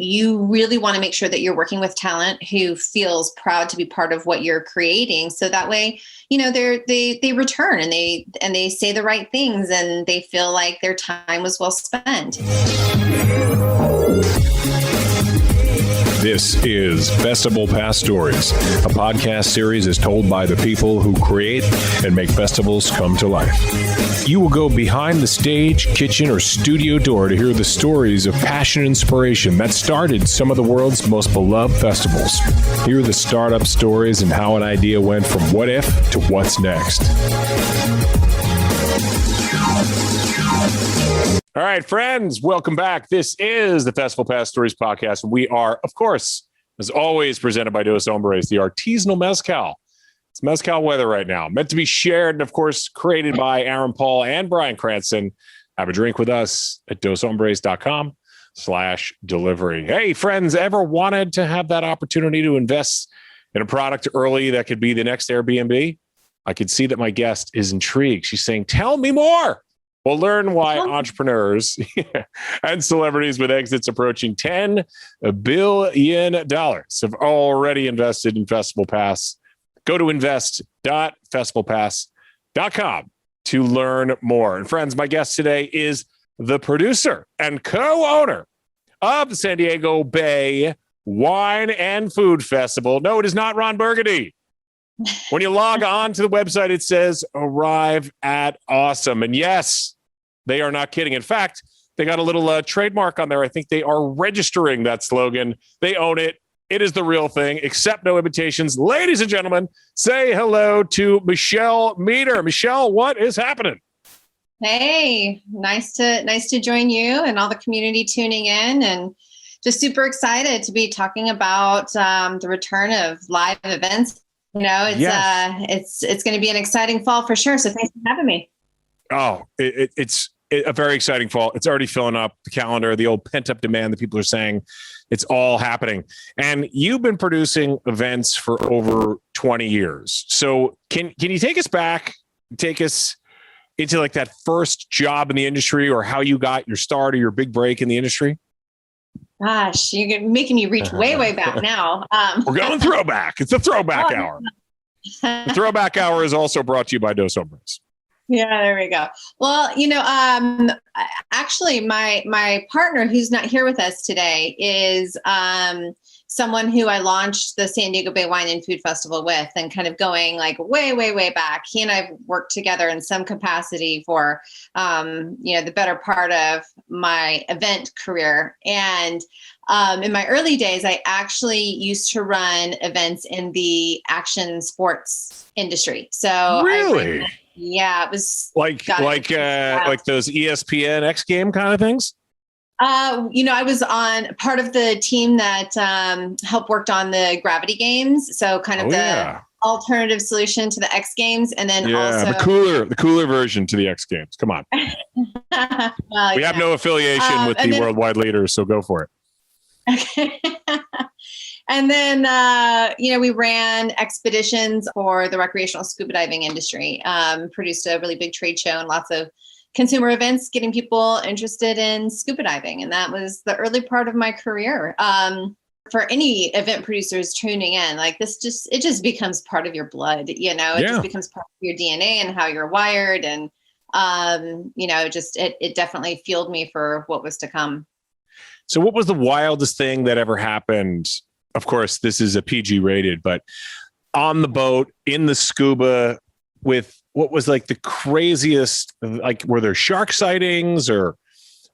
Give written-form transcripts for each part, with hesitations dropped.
you really want to make sure that you're working with talent who feels proud to be part of what you're creating. So that way, they return and they say the right things and they feel like their time was well spent. This is festivalPass Stories, a podcast series is told by the people who create and make festivals come to life. You will go behind the stage, kitchen, or studio door to hear the stories of passion and inspiration that started some of the world's most beloved festivals. Hear the startup stories and how an idea went from what if to what's next. All right, friends, welcome back. This is the festivalPass Stories podcast. We are, of course, as always, presented by Dos Hombres, the artisanal mezcal. It's mezcal weather right now, meant to be shared and, of course, created by Aaron Paul and Brian Cranston. Have a drink with us at doshombres.com/delivery. Hey, friends, ever wanted to have that opportunity to invest in a product early that could be the next Airbnb? I could see that my guest is intrigued. She's saying, tell me more. We'll learn why entrepreneurs and celebrities with exits approaching $10 billion have already invested in festivalPass. Go to invest.festivalpass.com to learn more. And friends, my guest today is the producer and co-owner of the San Diego Bay Wine and Food Festival. No, it is not Ron Burgundy. When you log on to the website, it says arrive at awesome. And yes, they are not kidding. In fact, they got a little trademark on there. I think they are registering that slogan. They own it. It is the real thing. Accept no imitations. Ladies and gentlemen, say hello to Michelle Meter. Michelle, what is happening? Hey, nice to join you and all the community tuning in, and just super excited to be talking about the return of live events. It's going to be an exciting fall for sure. So thanks for having me. Oh, it's a very exciting fall. It's already filling up the calendar, the old pent up demand that people are saying it's all happening. And you've been producing events for over 20 years. So can you take us back, take us into like that first job in the industry, or how you got your start or your big break in the industry? Gosh, you're making me reach way back now. We're going throwback. It's a throwback hour. The throwback hour is also brought to you by Dos Hombres. Yeah, there we go. Well, actually, my partner, who's not here with us today, is someone who I launched the San Diego Bay Wine and Food Festival with, and kind of going like way back. He and I've worked together in some capacity for, the better part of my event career. And in my early days, I actually used to run events in the action sports industry. So really? Yeah, it was like those ESPN X Game kind of things. I was on part of the team that helped worked on the Gravity Games. So kind of alternative solution to the X Games. And then also the cooler version to the X Games. Come on. We have no affiliation with the worldwide leaders, so go for it. Okay. And then, we ran expeditions for the recreational scuba diving industry, produced a really big trade show and lots of consumer events, getting people interested in scuba diving. And that was the early part of my career. For any event producers tuning in, like it just becomes part of your blood, it just becomes part of your DNA and how you're wired. And, it definitely fueled me for what was to come. So what was the wildest thing that ever happened? Of course, this is a PG rated, but on the boat, in the scuba, with what was like the craziest, like, were there shark sightings, or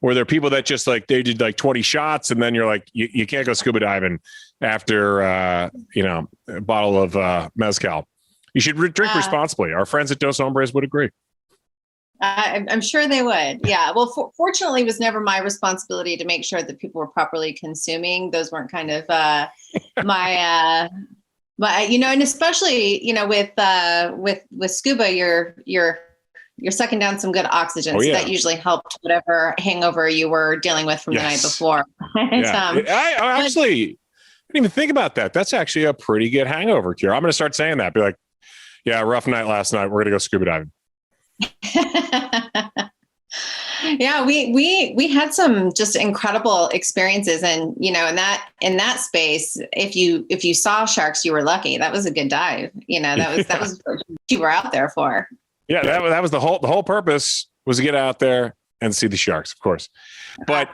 were there people that just like, they did like 20 shots and then you're like, you can't go scuba diving after, a bottle of mezcal. You should drink responsibly. Our friends at Dos Hombres would agree. I'm sure they would. Yeah. Well, fortunately, it was never my responsibility to make sure that people were properly consuming. Those weren't kind of my, and especially, with scuba, you're sucking down some good oxygen. So that usually helped whatever hangover you were dealing with from the night before. I didn't even think about that. That's actually a pretty good hangover cure. I'm going to start saying that. Be like, yeah, rough night last night. We're going to go scuba diving. Yeah, we had some just incredible experiences, and in that space, if you saw sharks, you were lucky. That was a good dive. That was what you were out there for. Yeah, that was the whole purpose, was to get out there and see the sharks, of course. But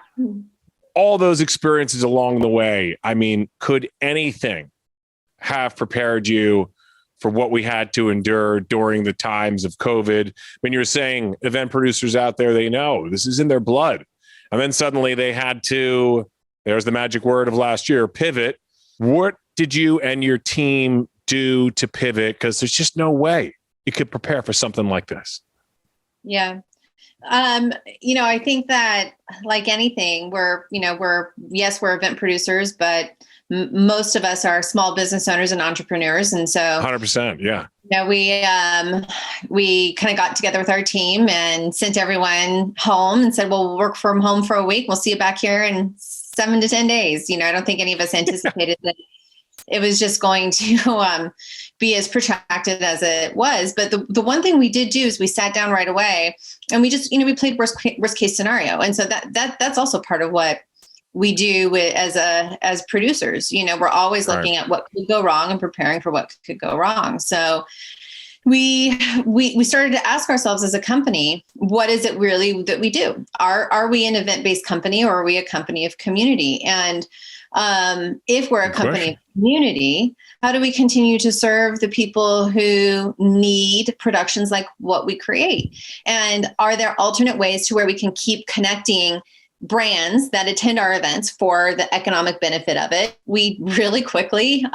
all those experiences along the way, I mean, could anything have prepared you for what we had to endure during the times of COVID? When you were saying event producers out there, they know this is in their blood. And then suddenly they had to, there's the magic word of last year, pivot. What did you and your team do to pivot? Because there's just no way you could prepare for something like this. Yeah. I think that, like anything, we're event producers, but most of us are small business owners and entrepreneurs. And so 100%. Yeah. We kind of got together with our team and sent everyone home and said, well, we'll work from home for a week. We'll see you back here in 7 to 10 days. I don't think any of us anticipated that it was just going to be as protracted as it was. But the one thing we did do is we sat down right away and we just, we played worst case scenario. And so that's also part of what we do as producers. We're always looking at what could go wrong and preparing for what could go wrong. So we started to ask ourselves as a company, what is it really that we do? Are we an event-based company, or are we a company of community? And if we're a company of community, how do we continue to serve the people who need productions like what we create? And are there alternate ways to where we can keep connecting brands that attend our events for the economic benefit of it? We really quickly,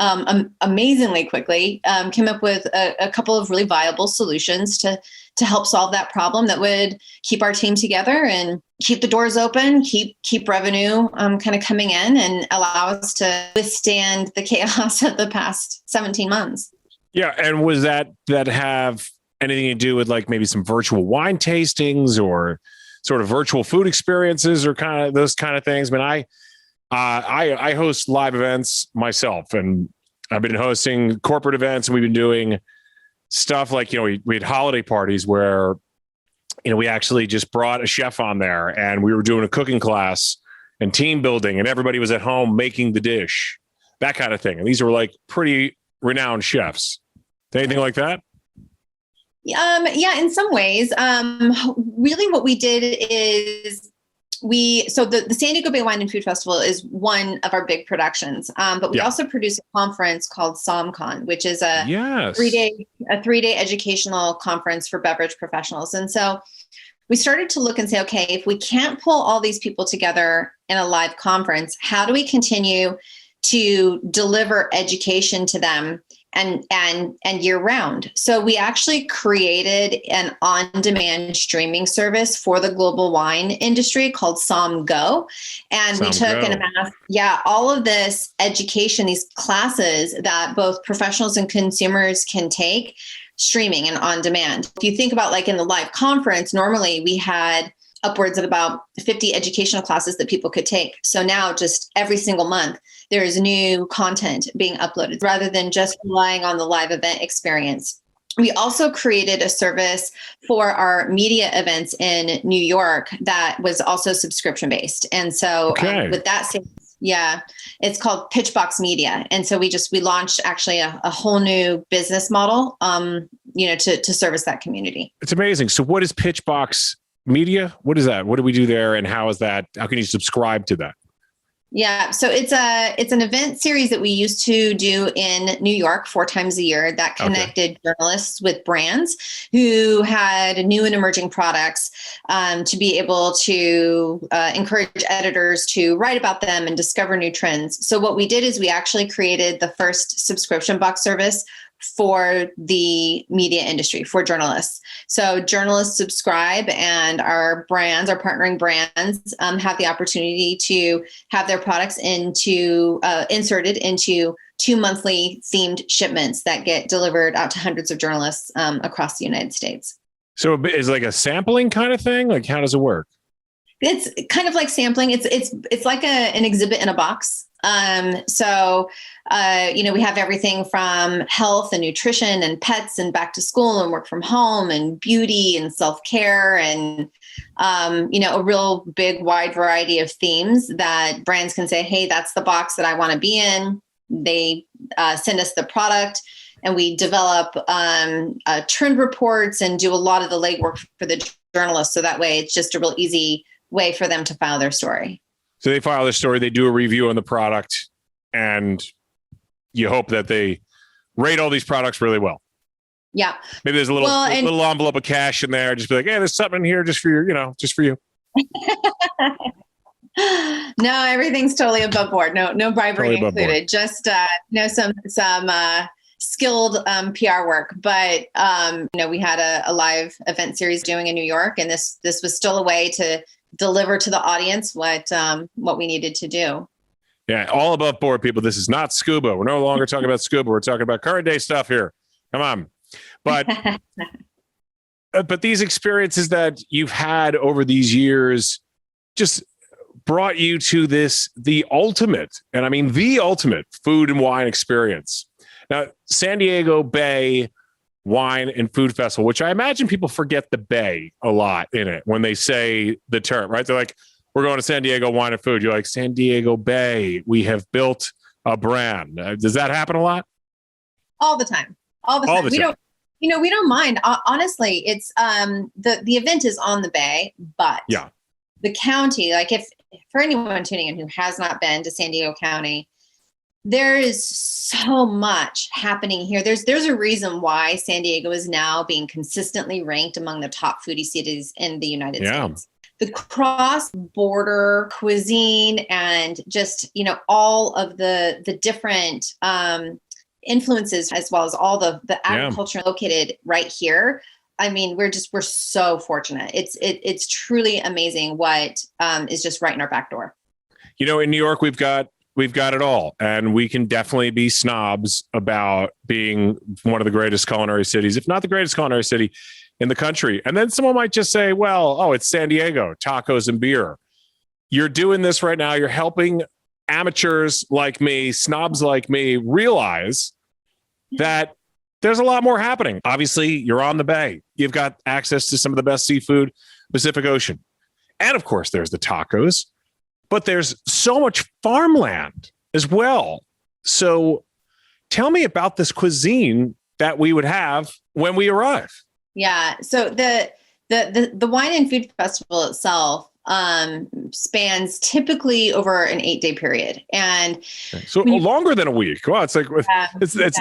amazingly quickly, came up with a couple of really viable solutions to help solve that problem that would keep our team together and keep the doors open, keep revenue kind of coming in, and allow us to withstand the chaos of the past 17 months. Yeah. And was that have anything to do with like maybe some virtual wine tastings or sort of virtual food experiences or kind of those kind of things? I mean, I host live events myself, and I've been hosting corporate events, and we've been doing stuff like, we had holiday parties where, we actually just brought a chef on there and we were doing a cooking class and team building, and everybody was at home making the dish, that kind of thing. And these were like pretty renowned chefs. Anything like that? Yeah, in some ways. Really what we did is the San Diego Bay Wine and Food Festival is one of our big productions. But we also produce a conference called SomeCon, which is a 3-day educational conference for beverage professionals. And so we started to look and say, okay, if we can't pull all these people together in a live conference, how do we continue to deliver education to them and year round? So we actually created an on-demand streaming service for the global wine industry called SomGo. And we took and amassed, all of this education, these classes that both professionals and consumers can take, streaming and on demand. If you think about like in the live conference, normally we had upwards of about 50 educational classes that people could take. So now just every single month, there is new content being uploaded rather than just relying on the live event experience. We also created a service for our media events in New York that was also subscription based. And so with that, it's called Pitchbox Media. And so we launched actually a whole new business model, to service that community. It's amazing. So what is Pitchbox Media? What is that? What do we do there? And how can you subscribe to that? Yeah. So it's an event series that we used to do in New York 4 times a year that connected journalists with brands who had new and emerging products, to be able to encourage editors to write about them and discover new trends. So what we did is we actually created the first subscription box service for the media industry, for journalists. So journalists subscribe, and our partnering brands have the opportunity to have their products inserted into 2 monthly themed shipments that get delivered out to hundreds of journalists across the United States. So it's like a sampling kind of thing? Like, how does it work? It's kind of like sampling. It's like an exhibit in a box. We have everything from health and nutrition and pets and back to school and work from home and beauty and self-care and a real big wide variety of themes that brands can say, hey, that's the box that I want to be in. They send us the product, and we develop trend reports and do a lot of the legwork for the journalists. So that way it's just a real easy way for them to file their story. So they file their story, they do a review on the product, and you hope that they rate all these products really well. Yeah. Maybe there's a little envelope of cash in there. Just be like, hey, there's something in here just for your, just for you. No, everything's totally above board. No bribery totally included. Just some skilled PR work. But we had a live event series doing in New York, and this was still a way to deliver to the audience what we needed to do. Yeah, all above board, people. This is not scuba. We're no longer talking about scuba. We're talking about current day stuff here. Come on. But but these experiences that you've had over these years just brought you to the ultimate, and I mean the ultimate food and wine experience. Now, San Diego Bay Wine and Food Festival, which I imagine people forget the Bay a lot in it when they say the term, right? They're like, we're going to San Diego Wine and Food. You're like, San Diego Bay, we have built a brand. Does that happen a lot? All the time. We don't mind. Honestly, it's the event is on the Bay, but the county, like if for anyone tuning in who has not been to San Diego County, there is so much happening here. There's a reason why San Diego is now being consistently ranked among the top foodie cities in the United States. The cross-border cuisine and just, all of the different influences, as well as all the agriculture located right here. I mean, we're so fortunate. It's truly amazing what is just right in our back door. In New York, we've got it all, and we can definitely be snobs about being one of the greatest culinary cities, if not the greatest culinary city in the country. And then someone might just say, well, it's San Diego, tacos and beer. You're doing this right now. You're helping amateurs like me, snobs like me, realize that there's a lot more happening. Obviously, you're on the Bay. You've got access to some of the best seafood, Pacific Ocean. And of course, there's the tacos, but there's so much farmland as well. So tell me about this cuisine that we would have when we arrive. Yeah. So the Wine and Food Festival itself spans typically over an 8-day period, and so longer than a week. Well, it's like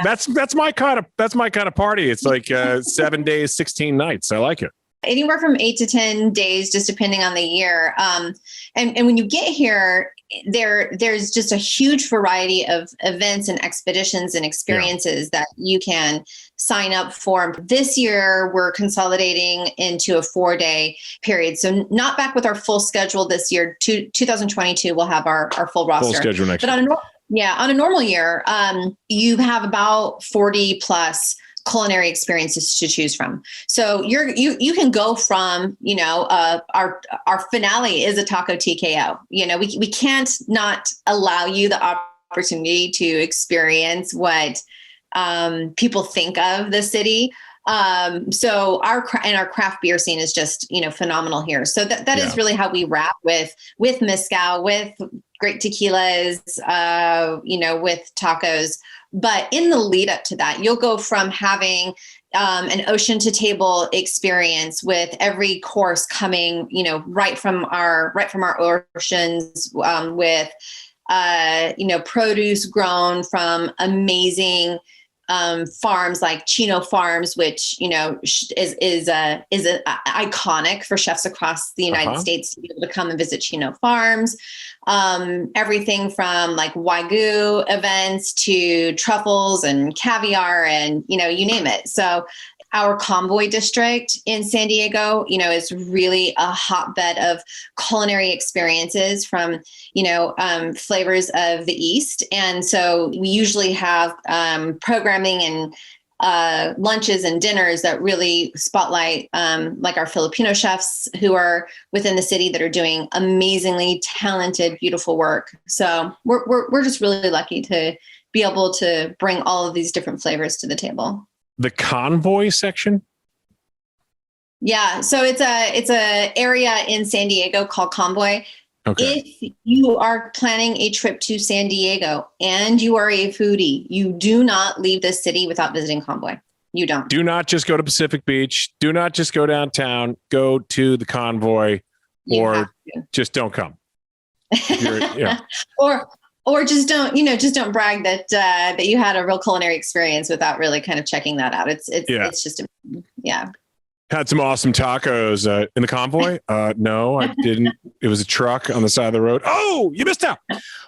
that's my kind of party. It's like 7 days, 16 nights. I like it. Anywhere from 8 to 10 days, just depending on the year. And when you get here, there's just a huge variety of events and expeditions and experiences that you can sign up for. This year, we're consolidating into a 4-day period. So not back with our full schedule this year. 2022, we'll have our full roster. Full schedule next year. On a normal year, you have about 40 plus culinary experiences to choose from. So you can go from, our finale is a taco TKO. We can't not allow you the opportunity to experience what people think of the city. So our craft beer scene is just, phenomenal here. So that is really how we wrap with mezcal, with great tequilas, with tacos. But in the lead up to that, you'll go from having an ocean to table experience with every course coming, right from our oceans, with produce grown from amazing farms like Chino Farms, which is iconic for chefs across the United States to be able to come and visit Chino Farms. Everything from like Wagyu events to truffles and caviar and you name it. So our Convoy district in San Diego, is really a hotbed of culinary experiences from, flavors of the East. And so we usually have programming and lunches and dinners that really spotlight like our Filipino chefs who are within the city that are doing amazingly talented, beautiful work. So we're just really lucky to be able to bring all of these different flavors to the table. The Convoy section? Yeah. So it's a area in San Diego called Convoy. Okay. If you are planning a trip to San Diego and you are a foodie, you do not leave the city without visiting Convoy. You don't. Do not just go to Pacific Beach. Do not just go downtown. Go to the Convoy, or just don't come. Yeah. or just don't brag that you had a real culinary experience without really kind of checking that out. It's just yeah. Had some awesome tacos in the Convoy. No, I didn't. It was a truck on the side of the road. Oh, you missed out.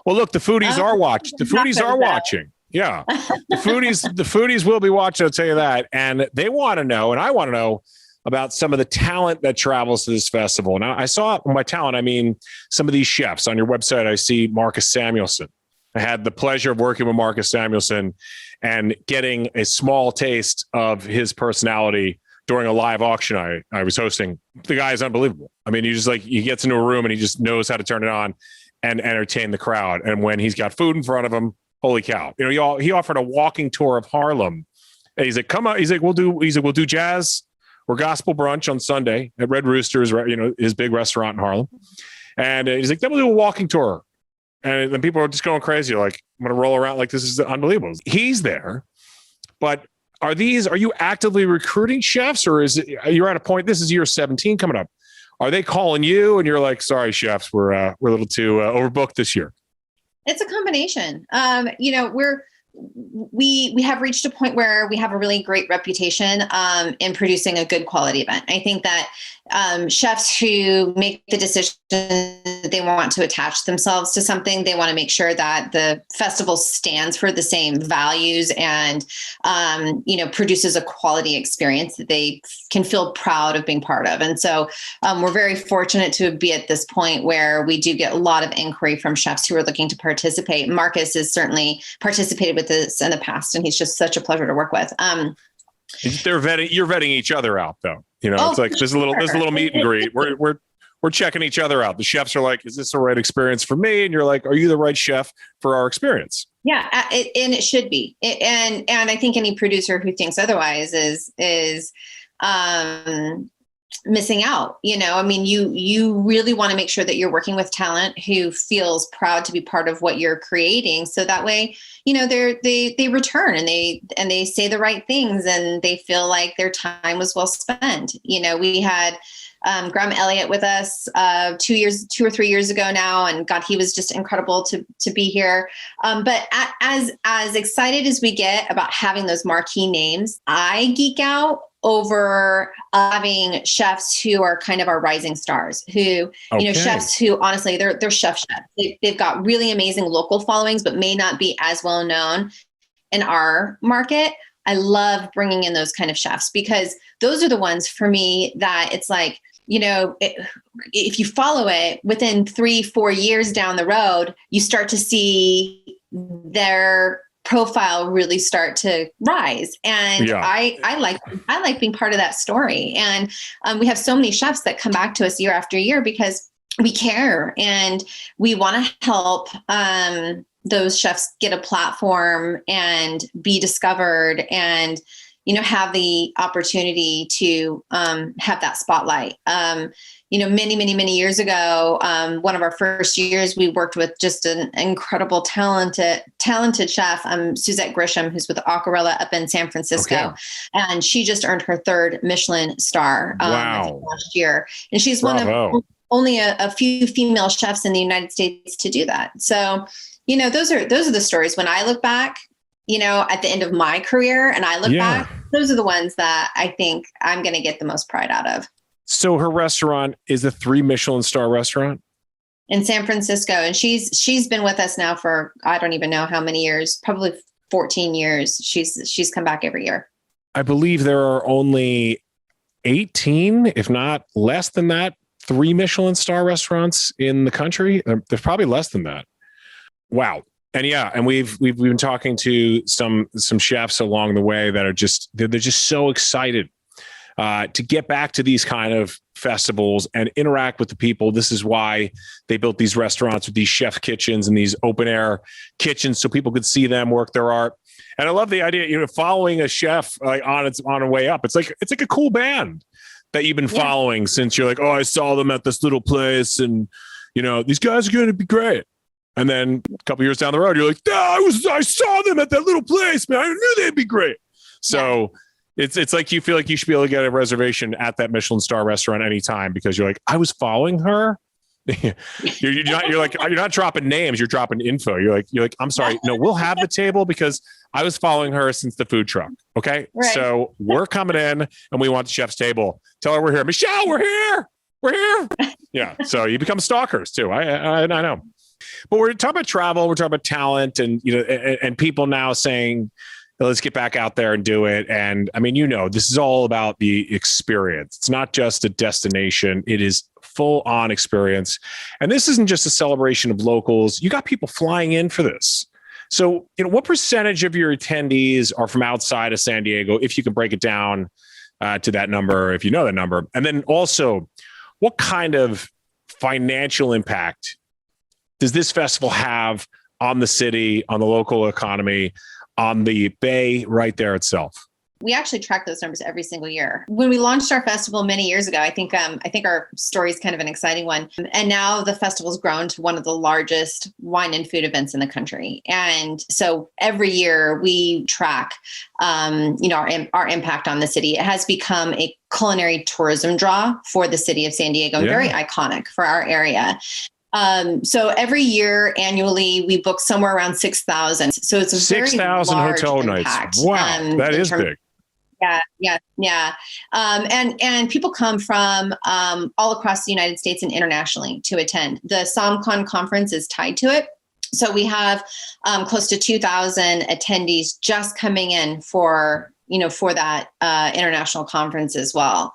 Well, look, the foodies are watching. The foodies are watching. Yeah, the foodies will be watching. I'll tell you that, and they want to know, and I want to know about some of the talent that travels to this festival. Now, I saw by talent, I mean some of these chefs on your website. I see Marcus Samuelsson. I had the pleasure of working with Marcus Samuelsson and getting a small taste of his personality during a live auction I was hosting. The guy is unbelievable. I mean, he gets into a room and he just knows how to turn it on and entertain the crowd. And when he's got food in front of him, holy cow. You know, he offered a walking tour of Harlem. And he's like, come on. He's like, we'll do jazz or gospel brunch on Sunday at Red Rooster's, you know, his big restaurant in Harlem. And he's like, then we'll do a walking tour. And then people are just going crazy. Like, I'm going to roll around like this is unbelievable. He's there, but are you actively recruiting chefs, or you're at a point, this is year 17 coming up. Are they calling you and you're like, sorry, chefs, we're a little too overbooked this year? It's a combination. You know, we have reached a point where we have a really great reputation in producing a good quality event. I think that chefs who make the decision that they want to attach themselves to something, they want to make sure that the festival stands for the same values and, you know, produces a quality experience that they can feel proud of being part of. And so we're very fortunate to be at this point where we do get a lot of inquiry from chefs who are looking to participate. Marcus has certainly participated with this in the past, and he's just such a pleasure to work with. You're vetting each other out, though. You know, it's like there's a little meet and greet. We're checking each other out. The chefs are like, is this the right experience for me? And you're like, are you the right chef for our experience? Yeah. And it should be. And I think any producer who thinks otherwise is missing out. You know, I mean, you really want to make sure that you're working with talent who feels proud to be part of what you're creating. So that way, you know, they return and they say the right things and they feel like their time was well spent. You know, we had Graham Elliott with us 2 or 3 years ago now, and God, he was just incredible to be here. But as excited as we get about having those marquee names, I geek out over having chefs who are kind of our rising stars, who, you know, chefs who honestly, they're chefs. They've got really amazing local followings, but may not be as well known in our market. I love bringing in those kind of chefs because those are the ones for me that it's like, you know, if you follow it within 3-4 years down the road, you start to see their profile really start to rise. And yeah. I like being part of that story. And we have so many chefs that come back to us year after year because we care and we want to help those chefs get a platform and be discovered and, you know, have the opportunity to have that spotlight. You know, many years ago, one of our first years, we worked with just an incredible, talented chef, Suzette Grisham, who's with Aquarella up in San Francisco. Okay. And she just earned her 3rd Michelin star last year. And she's one of only a few female chefs in the United States to do that. So, you know, those are the stories. When I look back, you know, at the end of my career and I look back, those are the ones that I think I'm going to get the most pride out of. So her restaurant is a 3 Michelin star restaurant in San Francisco. And she's been with us now for, I don't even know how many years, probably 14 years. She's come back every year. I believe there are only 18, if not less than that, 3 Michelin star restaurants in the country. There's probably less than that. Wow. And yeah, and we've been talking to some chefs along the way that are they're just so excited to get back to these kind of festivals and interact with the people. This is why they built these restaurants with these chef kitchens and these open air kitchens so people could see them work their art. And I love the idea, you know, following a chef on a way up. It's like a cool band. that you've been following since you're like, oh, I saw them at this little place and, these guys are going to be great. And then a couple years down the road, you're like, I saw them at that little place, man. I knew they'd be great. So it's like you feel like you should be able to get a reservation at that Michelin star restaurant anytime because you're like, I was following her. you're not dropping names, you're dropping info. You're like, I'm sorry, no, we'll have the table because I was following her since the food truck. Okay. Right. So we're coming in and we want the chef's table. Tell her we're here. Michelle, we're here. We're here. Yeah. So you become stalkers too. I know. But we're talking about travel, we're talking about talent and and people now saying, let's get back out there and do it. And I mean, this is all about the experience. It's not just a destination. It is full on experience. And this isn't just a celebration of locals. You got people flying in for this. So, what percentage of your attendees are from outside of San Diego, if you can break it down to that number, if you know that number? And then also, what kind of financial impact does this festival have on the city, on the local economy, on the Bay right there itself? We actually track those numbers every single year. When we launched our festival many years ago, I think our story is kind of an exciting one. And now the festival's grown to one of the largest wine and food events in the country. And so every year we track, our impact on the city. It has become a culinary tourism draw for the city of San Diego, very iconic for our area. So every year annually, we book somewhere around 6,000. So it's a 6,000 hotel nights. Wow. That is big. Yeah. And people come from all across the United States and internationally to attend. The SomeCon conference is tied to it. So we have close to 2,000 attendees just coming in for that international conference as well.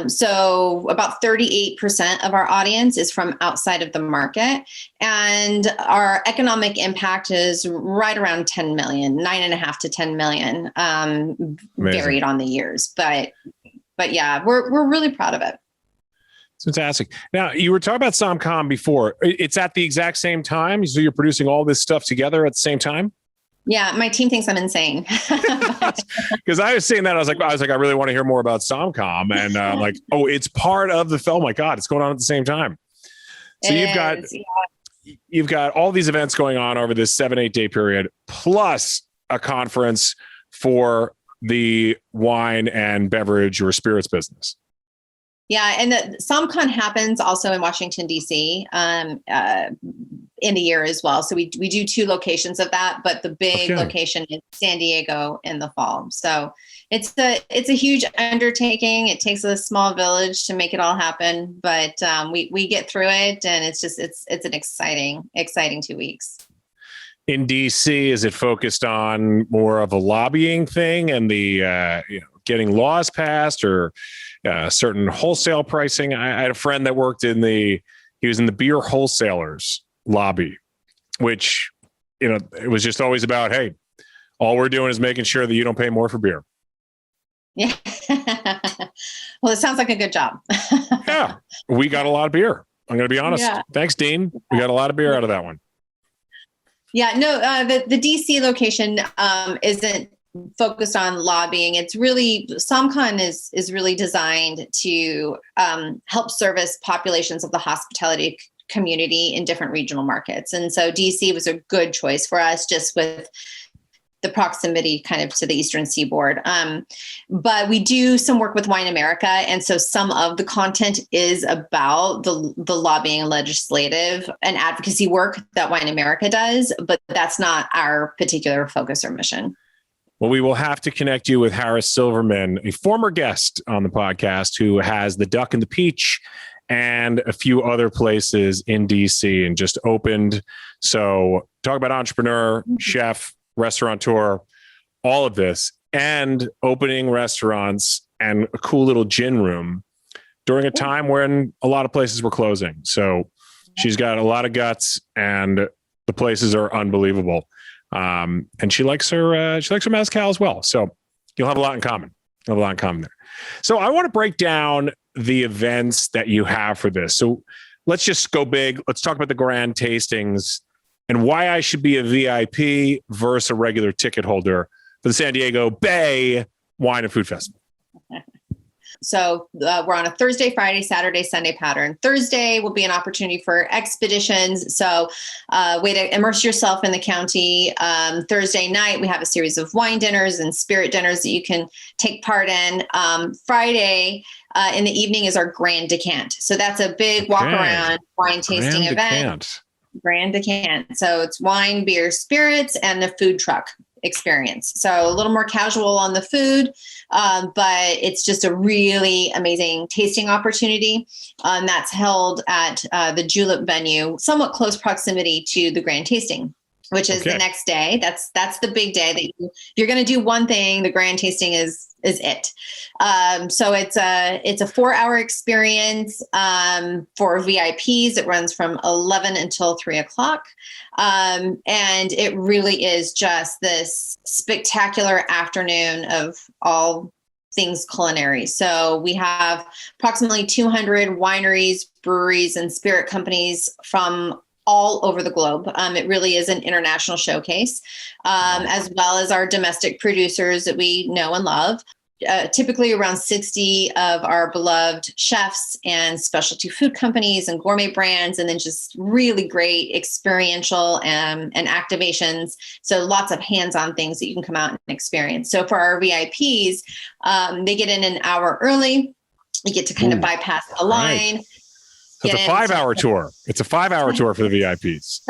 So about 38% of our audience is from outside of the market. And our economic impact is right around 10 million, 9.5 to 10 million, varied on the years. But yeah, we're really proud of it. Fantastic. Now, you were talking about SomeCon before. It's at the exact same time? So you're producing all this stuff together at the same time? Yeah, my team thinks I'm insane. Because I was saying that, I was like, I really want to hear more about SomeCon, and like, oh, it's part of the film. Oh my God, it's going on at the same time. So you've got all these events going on over this 7-8 day period, plus a conference for the wine and beverage or spirits business. Yeah, and the SomeCon happens also in Washington, D.C. In the year as well. So we do 2 locations of that, but the big location is San Diego in the fall. So it's a huge undertaking. It takes a small village to make it all happen, but we get through it, and it's an exciting 2 weeks. In DC, is it focused on more of a lobbying thing and the getting laws passed or certain wholesale pricing? I had a friend that worked he was in the beer wholesalers lobby, which, it was just always about, hey, all we're doing is making sure that you don't pay more for beer. Yeah. Well, it sounds like a good job. Yeah. We got a lot of beer. I'm going to be honest. Yeah. Thanks, Dean. We got a lot of beer out of that one. Yeah, no, the DC location isn't focused on lobbying. It's really, SomeCon is really designed to help service populations of the hospitality community in different regional markets. And so DC was a good choice for us, just with the proximity kind of to the Eastern Seaboard. But we do some work with Wine America. And so some of the content is about the lobbying and legislative and advocacy work that Wine America does, but that's not our particular focus or mission. Well, we will have to connect you with Harris Silverman, a former guest on the podcast who has the Duck and the Peach and a few other places in DC and just opened. So talk about entrepreneur, chef, restaurateur, all of this, and opening restaurants and a cool little gin room during a time when a lot of places were closing. So she's got a lot of guts and the places are unbelievable. And she likes her mezcal as well. So you'll have a lot in common. There. So I want to break down the events that you have for this. So let's just go big. Let's talk about the grand tastings and why I should be a VIP versus a regular ticket holder for the San Diego Bay Wine and Food Festival. So we're on a Thursday, Friday, Saturday, Sunday pattern. Thursday will be an opportunity for expeditions. So way to immerse yourself in the county. Thursday night, we have a series of wine dinners and spirit dinners that you can take part in. Friday in the evening is our Grand Decant. So that's a big walk around wine tasting event. Grand Decant. So it's wine, beer, spirits, and the food truck experience. So a little more casual on the food, but it's just a really amazing tasting opportunity. That's held at the Julep venue, somewhat close proximity to the Grand Tasting, which is the next day. That's the big day that you're going to do one thing. The Grand Tasting is it. So it's a 4-hour experience for VIPs. It runs from 11 until 3 o'clock. And it really is just this spectacular afternoon of all things culinary. So we have approximately 200 wineries, breweries, and spirit companies from all over the globe. It really is an international showcase, as well as our domestic producers that we know and love. Typically around 60 of our beloved chefs and specialty food companies and gourmet brands, and then just really great experiential and activations. So lots of hands-on things that you can come out and experience. So for our VIPs, they get in an hour early. You get to kind of bypass the line. Right. So it's a 5-hour tour. It's a 5-hour tour for the VIPs.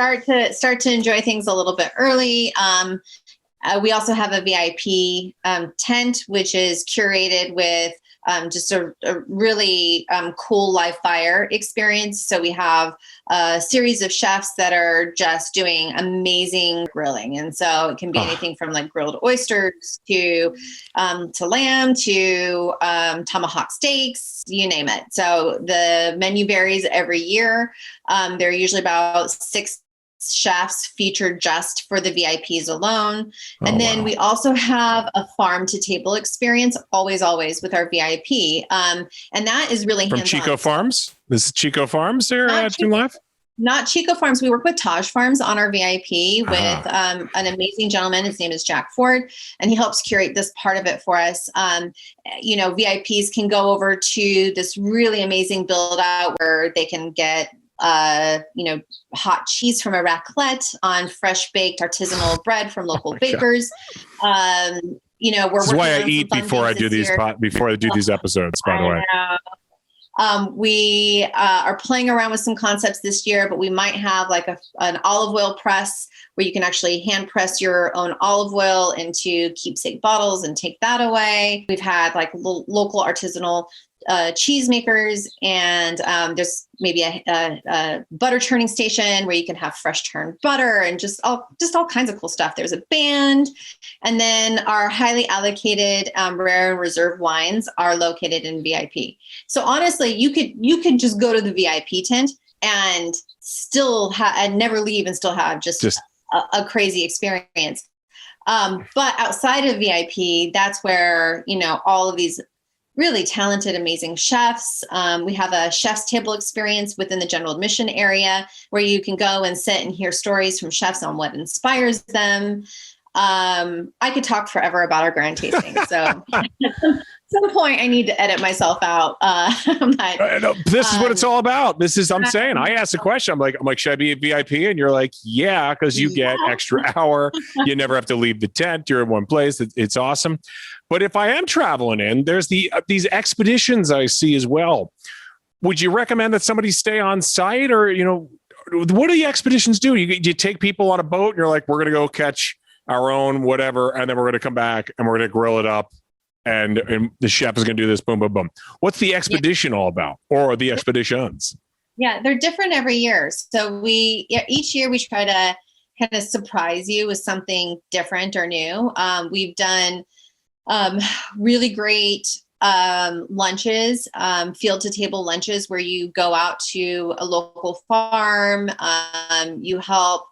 Start to enjoy things a little bit early. We also have a VIP tent, which is curated with just a really cool live fire experience. So we have a series of chefs that are just doing amazing grilling. And so it can be anything from like grilled oysters to lamb to tomahawk steaks, you name it. So the menu varies every year. There are usually about 6 chefs featured just for the VIPs alone. And then we also have a farm to table experience, always with our VIP. And that is really from hands-on. Chico Farms. This is Chico Farms there at June Live? Not Chico Farms. We work with Taj Farms on our VIP with an amazing gentleman. His name is Jack Ford, and he helps curate this part of it for us. VIPs can go over to this really amazing Buildout where they can get hot cheese from a raclette on fresh baked artisanal bread from local bakers. We're this is why I eat before I do these these episodes, by the way. We are playing around with some concepts this year, but we might have like an olive oil press where you can actually hand press your own olive oil into keepsake bottles and take that away. We've had like local artisanal cheese makers, and there's maybe a butter churning station where you can have fresh churned butter and just all kinds of cool stuff. There's a band, and then our highly allocated rare and reserve wines are located in VIP. So honestly, you could just go to the VIP tent and still and never leave and still have just a crazy experience. But outside of VIP, that's where all of these really talented, amazing chefs. We have a chef's table experience within the general admission area where you can go and sit and hear stories from chefs on what inspires them. I could talk forever about our grand tasting. So at some point I need to edit myself out. This is what it's all about. I'm saying, I asked a question. I'm like, should I be a VIP? And you're like, yeah, because you get extra hour. You never have to leave the tent. You're in one place. It's awesome. But if I am traveling in, there's these expeditions I see as well. Would you recommend that somebody stay on site, or, what do the expeditions do? You take people on a boat and you're like, we're going to go catch our own whatever, and then we're going to come back and we're going to grill it up, and the chef is going to do this, boom, boom, boom. What's the expedition all about, or the expeditions? Yeah, they're different every year. So each year we try to kind of surprise you with something different or new. We've done really great lunches, field to table lunches, where you go out to a local farm, you help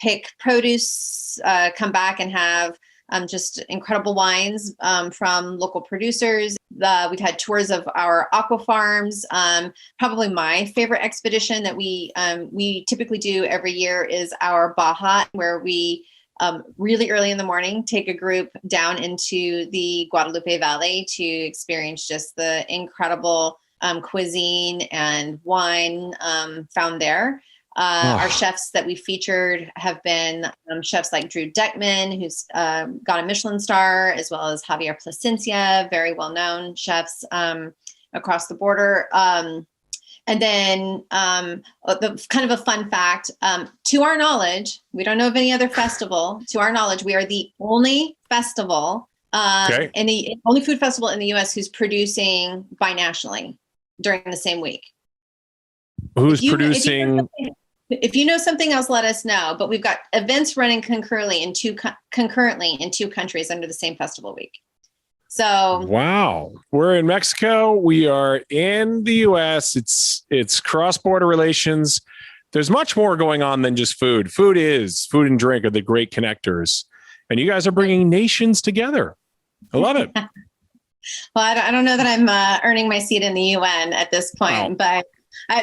pick produce, come back and have just incredible wines from local producers. We've had tours of our aqua farms. Probably my favorite expedition that we typically do every year is our Baja, where we really early in the morning, take a group down into the Guadalupe Valley to experience just the incredible cuisine and wine found there. Our chefs that we featured have been chefs like Drew Deckman, who's got a Michelin star, as well as Javier Plasencia, very well-known chefs across the border. And then the kind of a fun fact, to our knowledge, we don't know of any other festival. To our knowledge, we are the only festival, and the only food festival in the U.S. who's producing binationally during the same week. Who's producing? If you know something else, let us know. But we've got events running concurrently in two countries under the same festival week. So wow, we're in Mexico. We are in the U.S. It's cross-border relations. There's much more going on than just food. Food and drink are the great connectors, and you guys are bringing nations together. I love it. Well, I don't know that I'm earning my seat in the UN at this point, but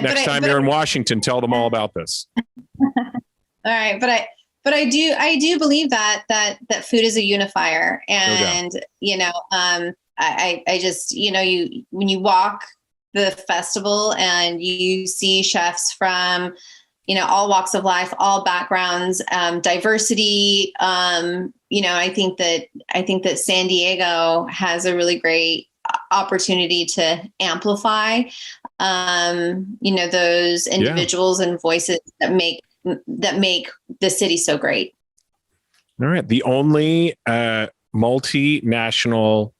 next time you're in Washington, tell them all about this. All right, but I do believe that food is a unifier, and I just when you walk the festival and you see chefs from all walks of life, all backgrounds, diversity. I think that San Diego has a really great opportunity to amplify, those individuals and voices that make the city so great. All right. The only multinational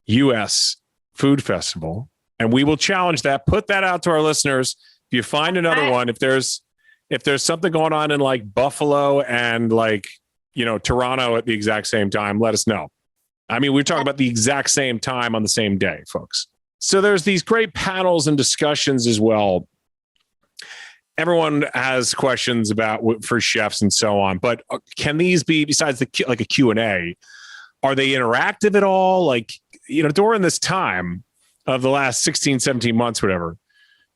U.S. food festival. And we will challenge that. Put that out to our listeners. If you find another one, if there's something going on in like Buffalo and like, Toronto at the exact same time, let us know. I mean, we're talking about the exact same time on the same day, folks. So there's these great panels and discussions as well. Everyone has questions for chefs and so on, but can these be, besides like a Q&A, are they interactive at all? Like, during this time of the last 16, 17 months, whatever,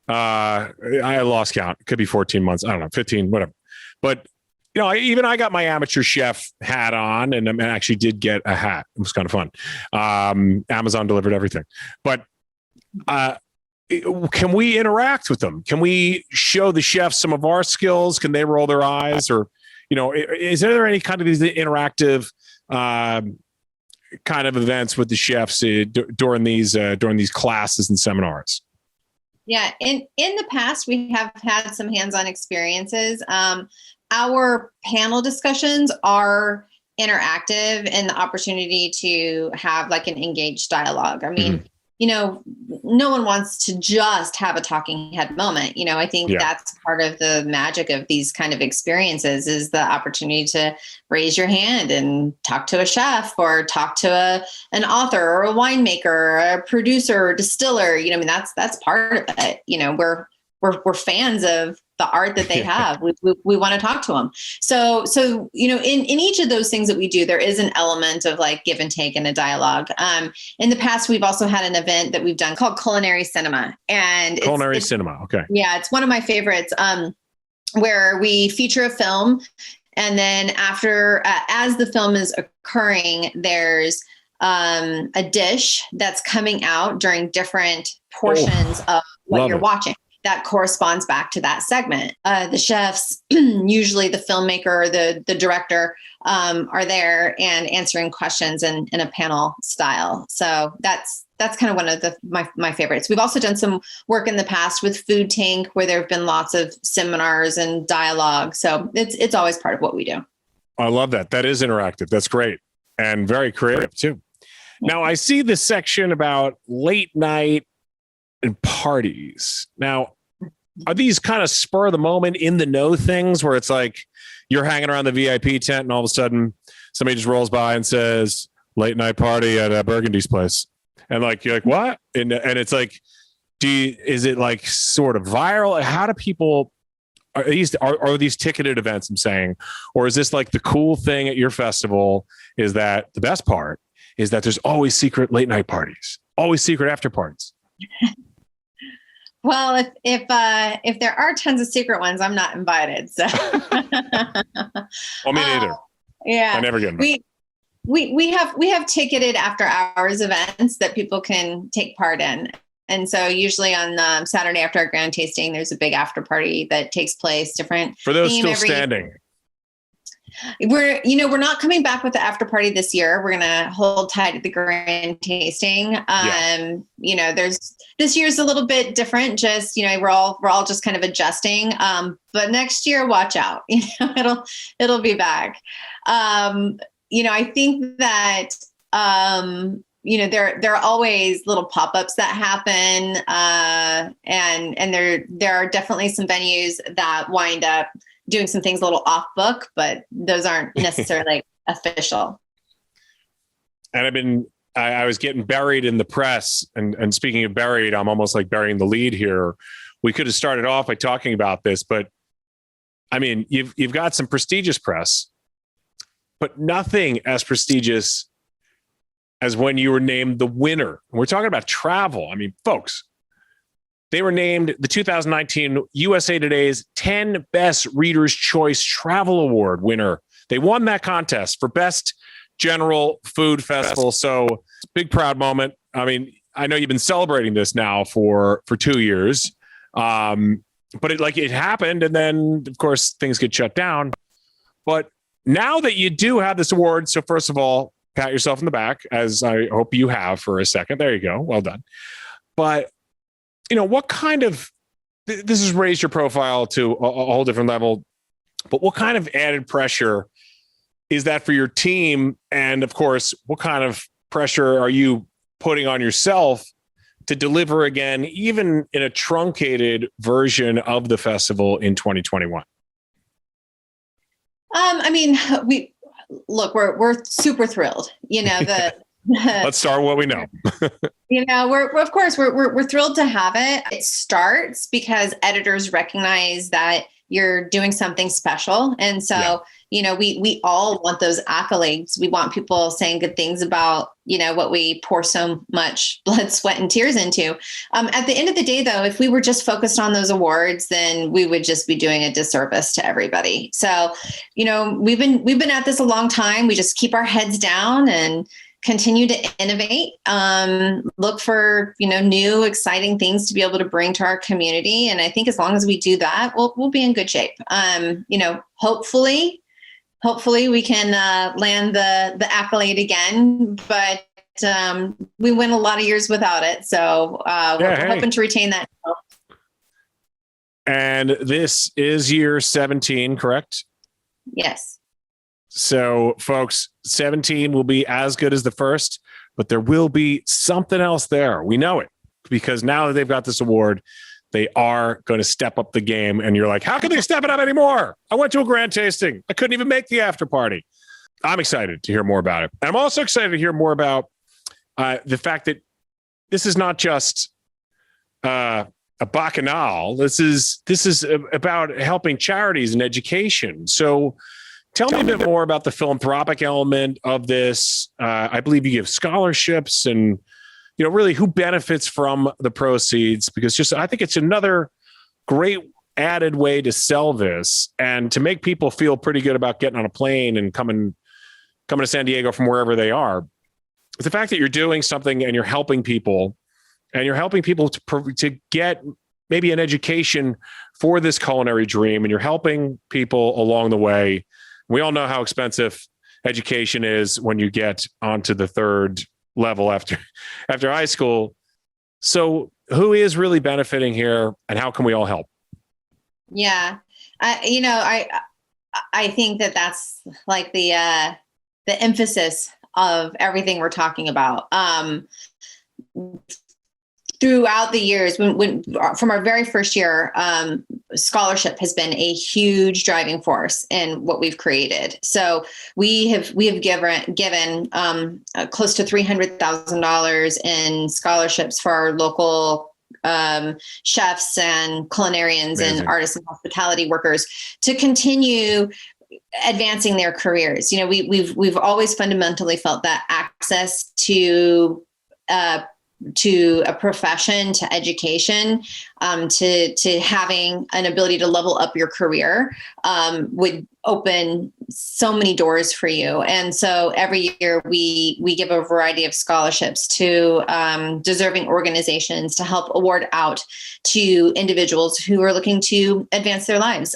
I lost count. It could be 14 months. I don't know, 15, whatever. But, I got my amateur chef hat on, and I actually did get a hat. It was kind of fun. Amazon delivered everything. But can we interact with them? Can we show the chefs some of our skills? Can they roll their eyes? Or, is there any kind of these interactive kind of events with the chefs during these classes and seminars? Yeah, in the past, we have had some hands-on experiences. Our panel discussions are interactive and the opportunity to have like an engaged dialogue. I mean, no one wants to just have a talking head moment. I think that's part of the magic of these kind of experiences is the opportunity to raise your hand and talk to a chef or talk to an author or a winemaker or a producer or distiller. That's part of it. We're fans of the art that they have. We want to talk to them. So in each of those things that we do, there is an element of like give and take and a dialogue. In the past, we've also had an event that we've done called Culinary Cinema, and it's Cinema. Okay. Yeah, it's one of my favorites. Where we feature a film, and then after as the film is occurring, there's a dish that's coming out during different portions of what you're watching that corresponds back to that segment. The chefs, usually the filmmaker or the director, are there and answering questions in a panel style. So that's kind of one of my favorites. We've also done some work in the past with Food Tank, where there have been lots of seminars and dialogue. So it's always part of what we do. I love that. That is interactive. That's great. And very creative too. Now I see this section about late night and parties. Now, are these kind of spur of the moment in the know things where it's like you're hanging around the VIP tent and all of a sudden somebody just rolls by and says late night party at Burgundy's place. And like, you're like, what? And it's like, is it like sort of viral? How do people, are these ticketed events, I'm saying, or is this like the cool thing at your festival is that the best part is that there's always secret late night parties, always secret after parties? Well, if there are tons of secret ones, I'm not invited. So, well, me neither. Yeah. I never get invited. We have ticketed after hours events that people can take part in. And so usually on Saturday after our grand tasting, there's a big after party that takes place, different. For those still standing. We're not coming back with the after party this year. We're going to hold tight at the grand tasting. This year's a little bit different. Just, we're all just kind of adjusting. But next year, watch out, it'll be back. I think that, there are always little pop-ups that happen. And there are definitely some venues that wind up doing some things a little off book, but those aren't necessarily official. And I was getting buried in the press, and speaking of buried, I'm almost like burying the lead here. We could have started off by talking about this, but I mean, you've got some prestigious press, but nothing as prestigious as when you were named the winner. And we're talking about travel. I mean, folks, they were named the 2019 USA Today's 10 Best Readers' Choice Travel Award winner. They won that contest for Best General Food Festival. So big proud moment. I mean, I know you've been celebrating this now for 2 years, but it happened, and then of course things get shut down. But now that you do have this award, so first of all, pat yourself in the back, as I hope you have for a second. There you go. Well done. But what kind of, this has raised your profile to a whole different level, but what kind of added pressure is that for your team? And of course, what kind of pressure are you putting on yourself to deliver again, even in a truncated version of the festival in 2021? We're super thrilled. Let's start with what we know. We're thrilled to have it. It starts because editors recognize that you're doing something special. And so, we all want those accolades. We want people saying good things about, what we pour so much blood, sweat, and tears into. At the end of the day, though, if we were just focused on those awards, then we would just be doing a disservice to everybody. So, we've been at this a long time. We just keep our heads down and continue to innovate, look for, new, exciting things to be able to bring to our community. And I think as long as we do that, we'll be in good shape. Hopefully we can land the accolade again, but we went a lot of years without it. So we're hoping to retain that. And this is year 17, correct? Yes. So, folks, 17 will be as good as the first, but there will be something else there. We know it, because now that they've got this award, they are going to step up the game. And you're like, how can they step it up anymore? I went to a grand tasting. I couldn't even make the after party. I'm excited to hear more about it. And I'm also excited to hear more about the fact that this is not just a bacchanal. This is about helping charities and education. So tell me a bit more about the philanthropic element of this. I believe you give scholarships, and really who benefits from the proceeds, because I think it's another great added way to sell this and to make people feel pretty good about getting on a plane and coming to San Diego from wherever they are. It's the fact that you're doing something and you're helping people, to get maybe an education for this culinary dream, and you're helping people along the way. We all know how expensive education is when you get onto the third level after high school. So who is really benefiting here, and how can we all help? Yeah. I think that's like the emphasis of everything we're talking about. Throughout the years, when from our very first year, scholarship has been a huge driving force in what we've created. So we have given close to $300,000 in scholarships for our local chefs and culinarians and artists and hospitality workers to continue advancing their careers. We've always fundamentally felt that access to a profession, to education, to having an ability to level up your career, would open so many doors for you. And so every year we give a variety of scholarships to deserving organizations to help award out to individuals who are looking to advance their lives.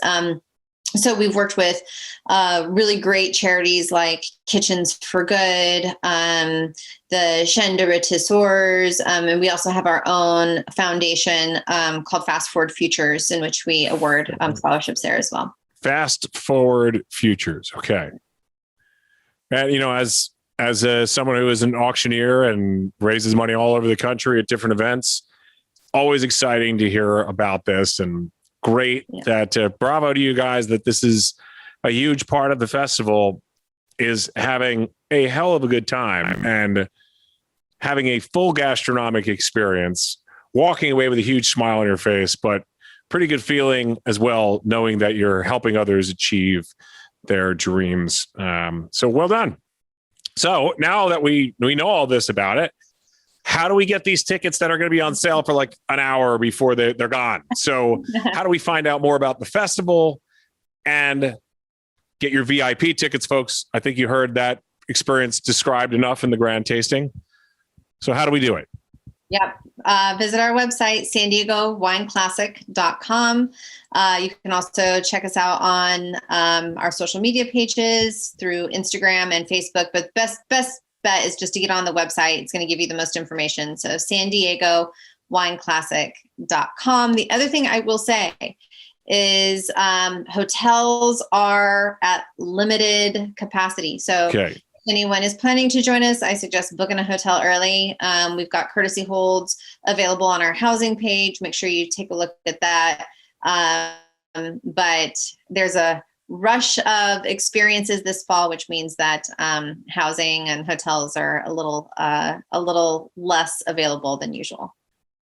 So we've worked with really great charities like Kitchens for Good, the Chaîne de Retisseurs, and we also have our own foundation called Fast Forward Futures, in which we award scholarships there as well. Fast Forward Futures. Okay. And, as someone who is an auctioneer and raises money all over the country at different events, always exciting to hear about this, and great that bravo to you guys that this is a huge part of the festival, is having a hell of a good time and having a full gastronomic experience, walking away with a huge smile on your face, but pretty good feeling as well, knowing that you're helping others achieve their dreams. So well done. So now that we know all this about it, how do we get these tickets that are going to be on sale for like an hour before they're gone? So how do we find out more about the festival and get your VIP tickets, folks? I think you heard that experience described enough in the grand tasting. So how do we do it? Yep. Visit our website, SanDiegoWineClassic.com. You can also check us out on our social media pages through Instagram and Facebook. But best bet is just to get on the website. It's going to give you the most information. So SanDiegoWineClassic.com. The other thing I will say is hotels are at limited capacity. So if anyone is planning to join us, I suggest booking a hotel early. We've got courtesy holds available on our housing page. Make sure you take a look at that. But there's a rush of experiences this fall, which means that housing and hotels are a little less available than usual.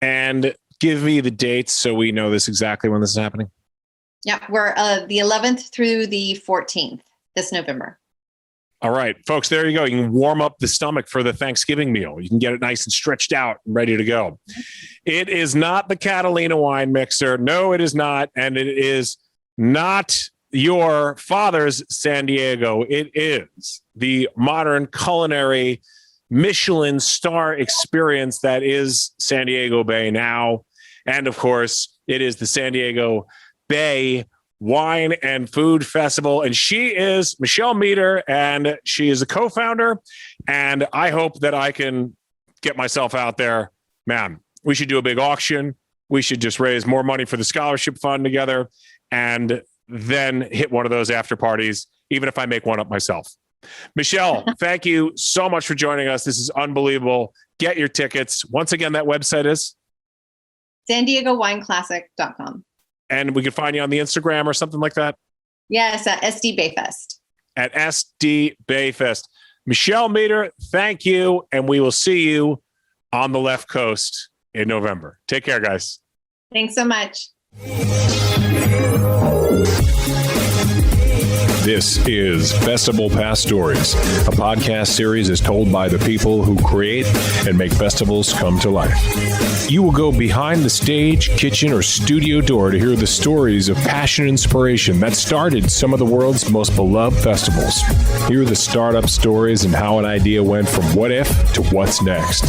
And give me the dates so we know this exactly when this is happening. Yeah, we're the 11th through the 14th this November. All right, folks, there you go. You can warm up the stomach for the Thanksgiving meal. You can get it nice and stretched out and ready to go. It is not the Catalina wine mixer. No, it is not. And it is not your father's San Diego. It is the modern culinary Michelin star experience that is San Diego Bay now. And of course, it is the San Diego Bay Wine and Food Festival. And she is Michelle Meter, and she is a co-founder. And I hope that I can get myself out there. Man, we should do a big auction. We should just raise more money for the scholarship fund together and then hit one of those after parties, even if I make one up myself. Michelle, thank you so much for joining us. This is unbelievable. Get your tickets. Once again, that website is SanDiegoWineClassic.com. And we can find you on the Instagram or something like that? Yes, at SD Bayfest. At SD Bayfest. Michelle Meter, thank you. And we will see you on the left coast in November. Take care, guys. Thanks so much. This is FestivalPass Stories, a podcast series is told by the people who create and make festivals come to life. You will go behind the stage, kitchen, or studio door to hear the stories of passion and inspiration that started some of the world's most beloved festivals. Hear the startup stories and how an idea went from what if to what's next.